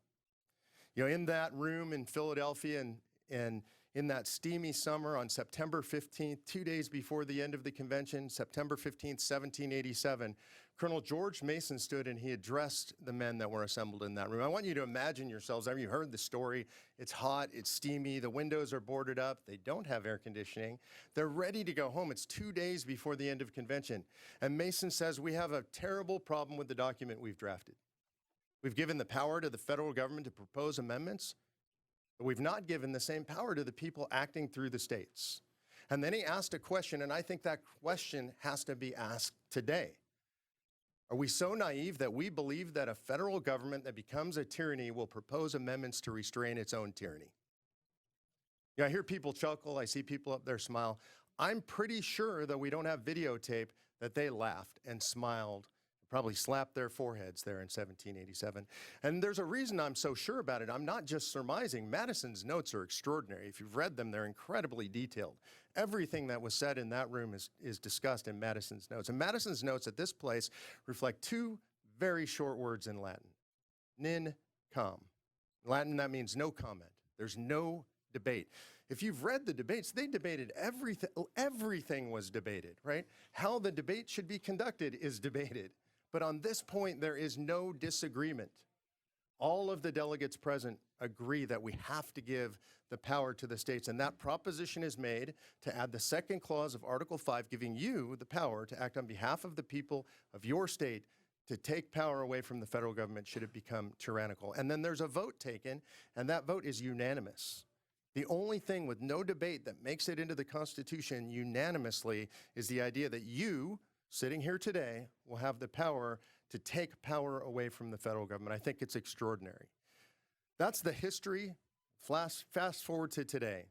You know, in that room in Philadelphia and in that steamy summer on September 15th, 2 days before the end of the convention, September 15th, 1787, Colonel George Mason stood and he addressed the men that were assembled in that room. I want you to imagine yourselves, I mean, you heard the story. It's hot, it's steamy, the windows are boarded up, they don't have air conditioning. They're ready to go home. It's 2 days before the end of convention. And Mason says, we have a terrible problem with the document we've drafted. We've given the power to the federal government to propose amendments, but we've not given the same power to the people acting through the states. And then he asked a question, and I think that question has to be asked today. Are we so naive that we believe that a federal government that becomes a tyranny will propose amendments to restrain its own tyranny? Yeah, I hear people chuckle. I see people up there smile. I'm pretty sure that we don't have videotape that they laughed and smiled, probably slapped their foreheads there in 1787. And there's a reason I'm so sure about it. I'm not just surmising. Madison's notes are extraordinary. If you've read them, they're incredibly detailed. Everything that was said in that room is discussed in Madison's notes. And Madison's notes at this place reflect two very short words in Latin. Nin com. In Latin, that means no comment. There's no debate. If you've read the debates, they debated everything. Everything was debated, right? How the debate should be conducted is debated. But on this point, there is no disagreement. All of the delegates present agree that we have to give the power to the states, and that proposition is made to add the second clause of Article 5, giving you the power to act on behalf of the people of your state to take power away from the federal government should it become tyrannical. And then there's a vote taken, and that vote is unanimous. The only thing with no debate that makes it into the Constitution unanimously is the idea that you, sitting here today, will have the power to take power away from the federal government. I think it's extraordinary. That's the history. Fast forward to today.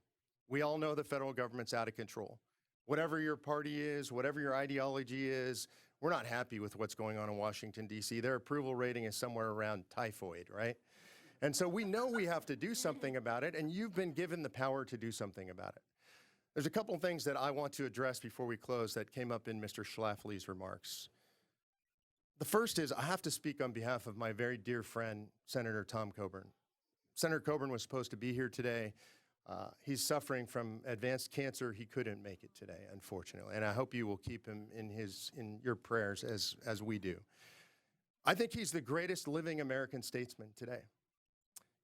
We all know the federal government's out of control. Whatever your party is, whatever your ideology is, we're not happy with what's going on in Washington, D.C. Their approval rating is somewhere around typhoid, right? And so we know we have to do something about it, and you've been given the power to do something about it. There's a couple of things that I want to address before we close that came up in Mr. Schlafly's remarks. The first is I have to speak on behalf of my very dear friend, Senator Tom Coburn. Senator Coburn was supposed to be here today. He's suffering from advanced cancer. He couldn't make it today, unfortunately, and I hope you will keep him in your prayers as we do. I think he's the greatest living American statesman today.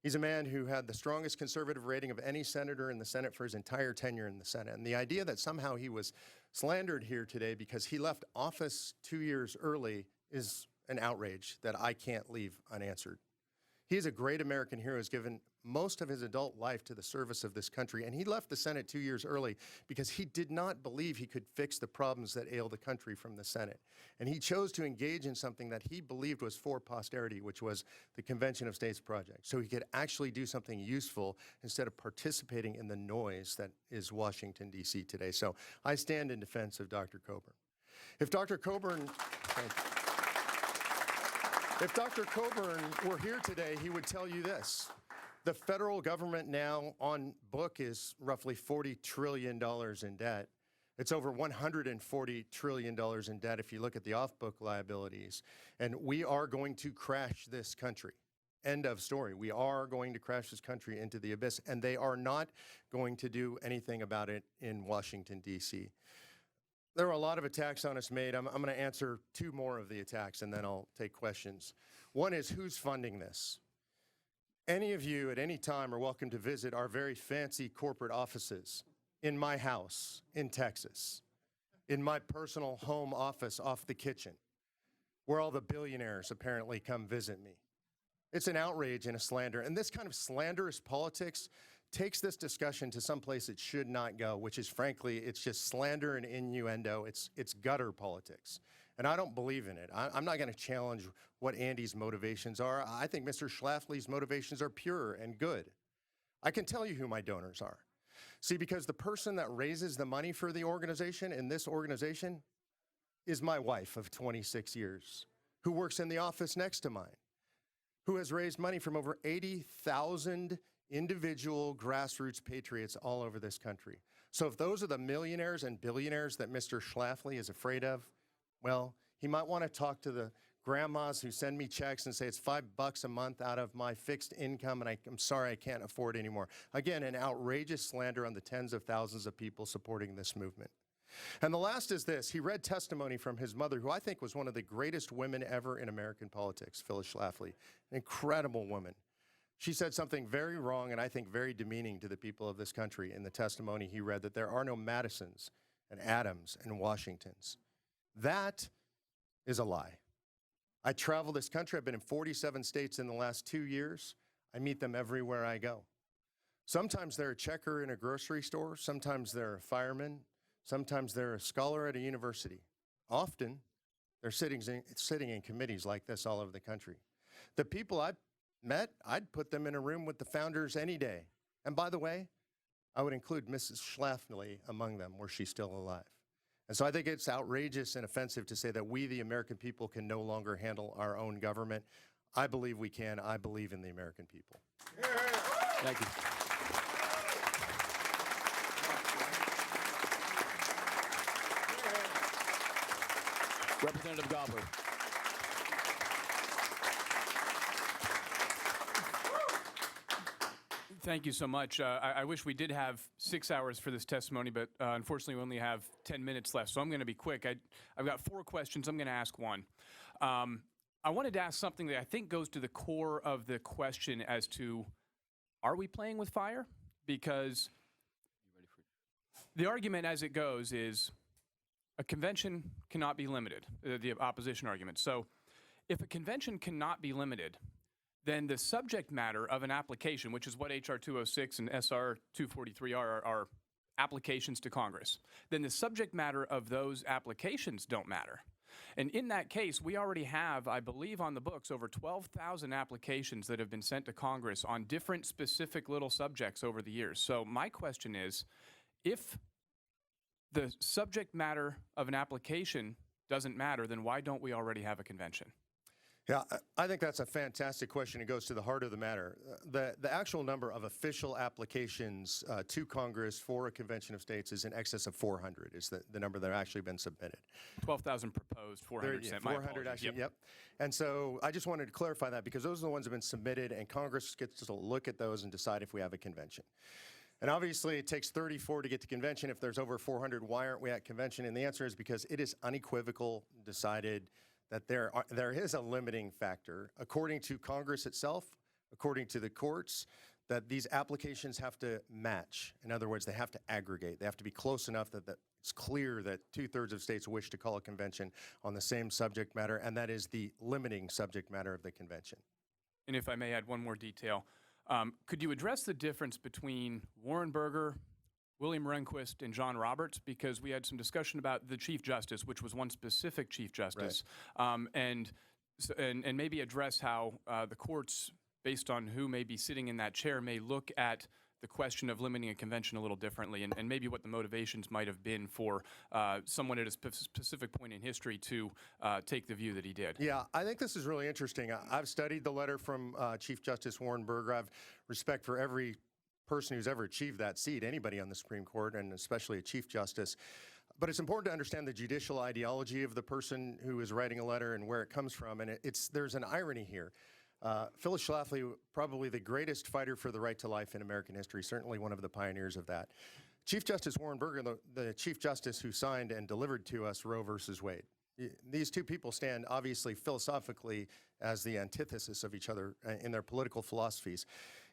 He's a man who had the strongest conservative rating of any senator in the Senate for his entire tenure in the Senate. And the idea that somehow he was slandered here today because he left office 2 years early is an outrage that I can't leave unanswered. He is a great American hero who's given most of his adult life to the service of this country, and he left the Senate 2 years early because he did not believe he could fix the problems that ail the country from the Senate. And he chose to engage in something that he believed was for posterity, which was the Convention of States project, so he could actually do something useful instead of participating in the noise that is Washington, D.C. today. So I stand in defense of Dr. Coburn. If Dr. Coburn were here today, he would tell you this. The federal government now on book is roughly $40 trillion in debt. It's over $140 trillion in debt if you look at the off-book liabilities. And we are going to crash this country. End of story. We are going to crash this country into the abyss, and they are not going to do anything about it in Washington, D.C. There are a lot of attacks on us made. I'm going to answer two more of the attacks, and then I'll take questions. One is, who's funding this? Any of you at any time are welcome to visit our very fancy corporate offices in my house in Texas, in my personal home office off the kitchen, where all the billionaires apparently come visit me. It's an outrage and a slander. And this kind of slanderous politics takes this discussion to some place it should not go, which is, frankly, it's just slander and innuendo. It's gutter politics. And I don't believe in it. I'm not going to challenge what Andy's motivations are. I think Mr. Schlafly's motivations are pure and good. I can tell you who my donors are. See, because the person that raises the money for the organization in this organization is my wife of 26 years, who works in the office next to mine, who has raised money from over 80,000 individual grassroots patriots all over this country. So if those are the millionaires and billionaires that Mr. Schlafly is afraid of, well, he might want to talk to the grandmas who send me checks and say it's $5 a month out of my fixed income, and I'm sorry I can't afford anymore. Again, an outrageous slander on the tens of thousands of people supporting this movement. And the last is this. He read testimony from his mother, who I think was one of the greatest women ever in American politics, Phyllis Schlafly, an incredible woman. She said something very wrong and I think very demeaning to the people of this country in the testimony he read, that there are no Madisons and Adams and Washingtons. That is a lie. I travel this country. I've been in 47 states in the last 2 years. I meet them everywhere I go. Sometimes they're a checker in a grocery store. Sometimes they're a fireman. Sometimes they're a scholar at a university. Often, they're sitting in committees like this all over the country. The people I've met, I'd put them in a room with the founders any day. And by the way, I would include Mrs. Schlafly among them, were she still alive. And so I think it's outrageous and offensive to say that we, the American people, can no longer handle our own government. I believe we can. I believe in the American people. Thank you. Representative Gobbler. Thank you so much. I wish we did have 6 hours for this testimony, but unfortunately we only have 10 minutes left, so I'm going to be quick. I've got 4 questions. I'm going to ask one. I wanted to ask something that I think goes to the core of the question as to, are we playing with fire? Because the argument as it goes is a convention cannot be limited, the opposition argument. So if a convention cannot be limited, then the subject matter of an application, which is what H.R. 206 and S.R. 243 are applications to Congress, then the subject matter of those applications don't matter. And in that case, we already have, I believe on the books, over 12,000 applications that have been sent to Congress on different specific little subjects over the years. So my question is, if the subject matter of an application doesn't matter, then why don't we already have a convention? Yeah, I think that's a fantastic question. It goes to the heart of the matter. The actual number of official applications to Congress for a convention of states is in excess of 400, is the number that have actually been submitted. 12,000 proposed, 400 sent. 400 actually, yep. And so I just wanted to clarify that because those are the ones that have been submitted, and Congress gets to look at those and decide if we have a convention. And obviously, it takes 34 to get to convention. If there's over 400, why aren't we at convention? And the answer is because it is unequivocal, decided that there is a limiting factor, according to Congress itself, according to the courts, that these applications have to match. In other words, they have to aggregate. They have to be close enough that it's clear that 2/3 of states wish to call a convention on the same subject matter, and that is the limiting subject matter of the convention. And if I may add one more detail, could you address the difference between Warren Burger, William Rehnquist, and John Roberts? Because we had some discussion about the Chief Justice, which was one specific Chief Justice, and maybe address how the courts, based on who may be sitting in that chair, may look at the question of limiting a convention a little differently, and maybe what the motivations might have been for someone at a specific point in history to take the view that he did. Yeah, I think this is really interesting. I've studied the letter from Chief Justice Warren Burger. I have respect for every person who's ever achieved that seat, anybody on the Supreme Court, and especially a Chief Justice. But it's important to understand the judicial ideology of the person who is writing a letter and where it comes from. And there's an irony here. Phyllis Schlafly, probably the greatest fighter for the right to life in American history, certainly one of the pioneers of that. Chief Justice Warren Burger, the Chief Justice who signed and delivered to us Roe versus Wade. These two people stand obviously philosophically as the antithesis of each other in their political philosophies.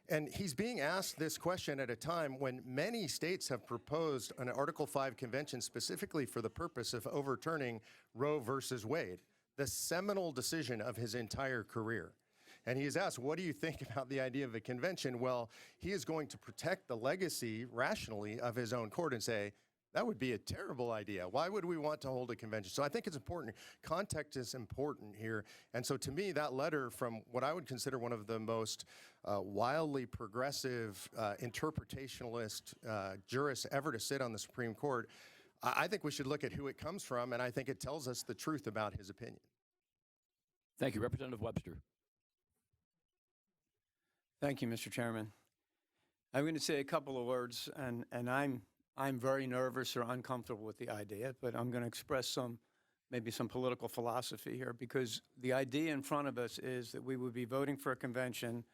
And he's being asked this question at a time when many states have proposed an Article 5 convention specifically for the purpose of overturning Roe versus Wade, the seminal decision of his entire career. And he is asked, what do you think about the idea of a convention? Well, he is going to protect the legacy rationally of his own court and say, that would be a terrible idea. Why would we want to hold a convention? So I think it's important. Context is important here. And so to me, that letter from what I would consider one of the most wildly progressive, interpretationalist jurists ever to sit on the Supreme Court, I think we should look at who it comes from, and I think it tells us the truth about his opinion. Thank you. Representative Webster. Thank you, Mr. Chairman. I'm going to say a couple of words, and I'm very nervous or uncomfortable with the idea, but I'm going to express maybe some political philosophy here, because the idea in front of us is that we would be voting for a convention,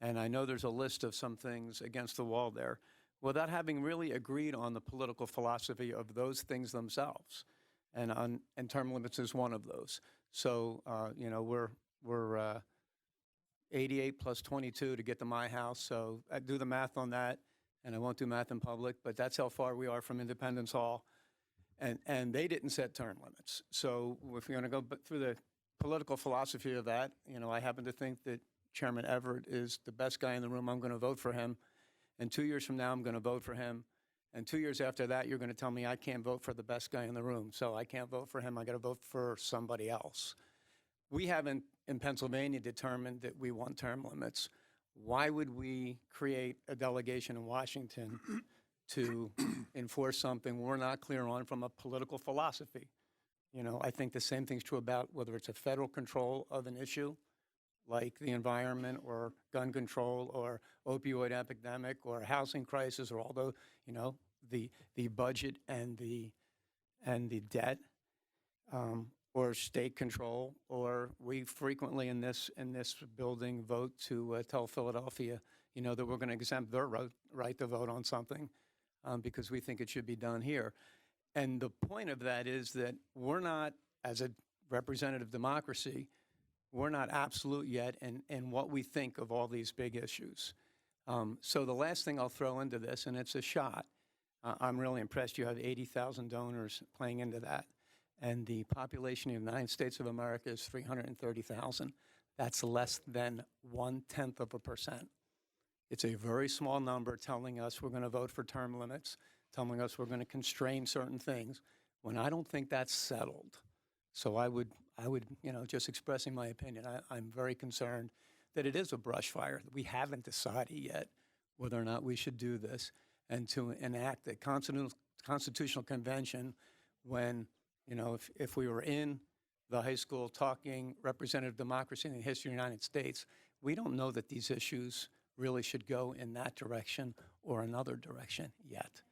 and I know there's a list of some things against the wall there, without having really agreed on the political philosophy of those things themselves. And term limits is one of those. So, we're 88 plus 22 to get to my house, so I do the math on that. And I won't do math in public, but that's how far we are from Independence Hall. And they didn't set term limits. So if you're going to go through the political philosophy of that, I happen to think that Chairman Everett is the best guy in the room. I'm going to vote for him. And 2 years from now, I'm going to vote for him. And 2 years after that, you're going to tell me I can't vote for the best guy in the room. So I can't vote for him. I got to vote for somebody else. We haven't, in Pennsylvania, determined that we want term limits. Why would we create a delegation in Washington to enforce something we're not clear on from a political philosophy? I think the same thing's true about whether it's a federal control of an issue, like the environment or gun control or opioid epidemic or housing crisis or all those, the budget and the debt. Or state control, or we frequently in this building vote to tell Philadelphia, that we're going to exempt their right to vote on something because we think it should be done here. And the point of that is that we're not, as a representative democracy, we're not absolute yet in what we think of all these big issues. So the last thing I'll throw into this, and it's a shot, I'm really impressed you have 80,000 donors playing into that. And the population of the United States of America is 330,000. That's less than 0.1%. It's a very small number telling us we're going to vote for term limits, telling us we're going to constrain certain things, when I don't think that's settled. So I would, just expressing my opinion, I'm very concerned that it is a brush fire. We haven't decided yet whether or not we should do this, and to enact a constitutional convention when, if we were in the high school, talking representative democracy in the history of the United States, we don't know that these issues really should go in that direction or another direction yet.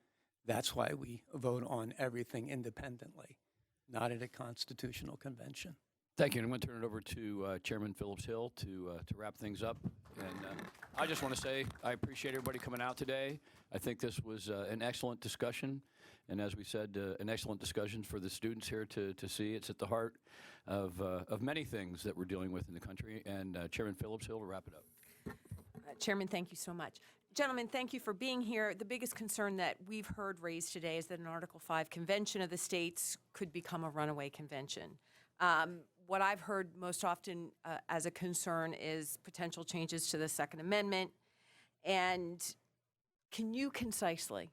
That's why we vote on everything independently, not at a constitutional convention. Thank you. And I'm going to turn it over to Chairman Phillips-Hill to wrap things up. And I just want to say I appreciate everybody coming out today. I think this was an excellent discussion. And as we said, an excellent discussion for the students here to see. It's at the heart of many things that we're dealing with in the country. And Chairman Phillips-Hill to wrap it up. Chairman, thank you so much. Gentlemen, thank you for being here. The biggest concern that we've heard raised today is that an Article 5 convention of the states could become a runaway convention. What I've heard most often as a concern is potential changes to the Second Amendment. And can you concisely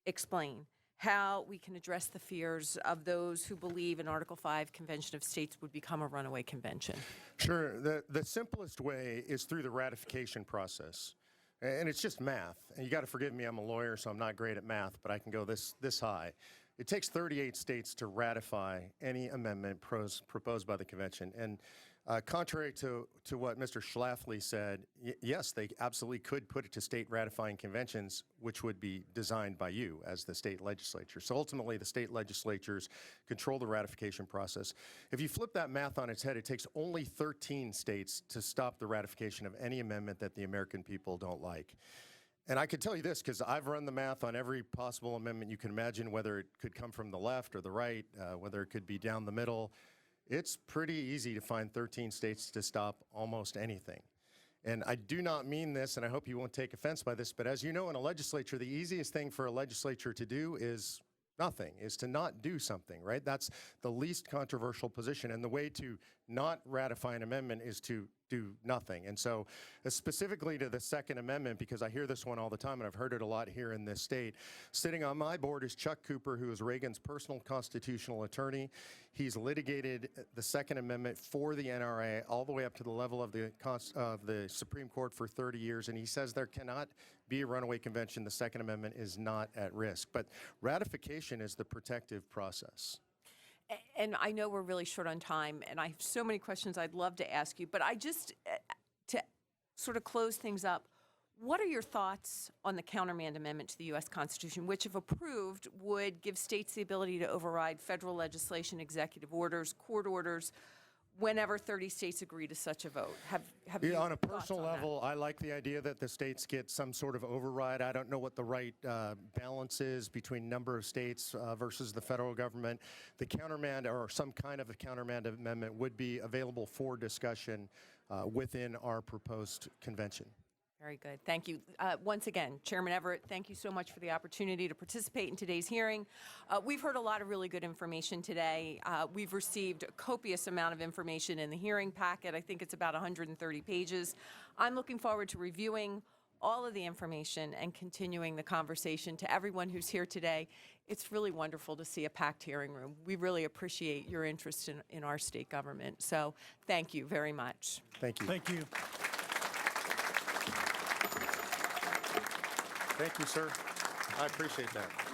explain how we can address the fears of those who believe an Article 5 convention of states would become a runaway convention? Sure. The simplest way is through the ratification process. And it's just math. And you got to forgive me, I'm a lawyer, so I'm not great at math, but I can go this high. It takes 38 states to ratify any amendment proposed by the convention. And contrary to what Mr. Schlafly said, yes, they absolutely could put it to state ratifying conventions, which would be designed by you as the state legislature. So ultimately, the state legislatures control the ratification process. If you flip that math on its head, it takes only 13 states to stop the ratification of any amendment that the American people don't like. And I can tell you this, because I've run the math on every possible amendment you can imagine, whether it could come from the left or the right, whether it could be down the middle. It's pretty easy to find 13 states to stop almost anything. And I do not mean this, and I hope you won't take offense by this, but as you know, in a legislature, the easiest thing for a legislature to do is nothing, is to not do something, right? That's the least controversial position. And the way to not ratify an amendment is to do nothing. And so specifically to the Second Amendment, because I hear this one all the time, and I've heard it a lot here in this state, sitting on my board is Chuck Cooper, who is Reagan's personal constitutional attorney. He's litigated the Second Amendment for the NRA all the way up to the level of the Supreme Court for 30 years, and he says there cannot be a runaway convention. The Second Amendment is not at risk. But ratification is the protective process. And I know we're really short on time, and I have so many questions I'd love to ask you, but I just, to sort of close things up, what are your thoughts on the countermand amendment to the U.S. Constitution, which, if approved, would give states the ability to override federal legislation, executive orders, court orders, whenever 30 states agree to such a vote? Have you on a thoughts personal on that? level, I like the idea that the states get some sort of override. I don't know what the right balance is between number of states versus the federal government. The countermand, or some kind of a countermand amendment, would be available for discussion within our proposed convention. Very good. Thank you. Once again, Chairman Everett, thank you so much for the opportunity to participate in today's hearing. We've heard a lot of really good information today. We've received a copious amount of information in the hearing packet. I think it's about 130 pages. I'm looking forward to reviewing all of the information and continuing the conversation. To everyone who's here today, it's really wonderful to see a packed hearing room. We really appreciate your interest in our state government. So thank you very much. Thank you. Thank you. Thank you, sir. I appreciate that.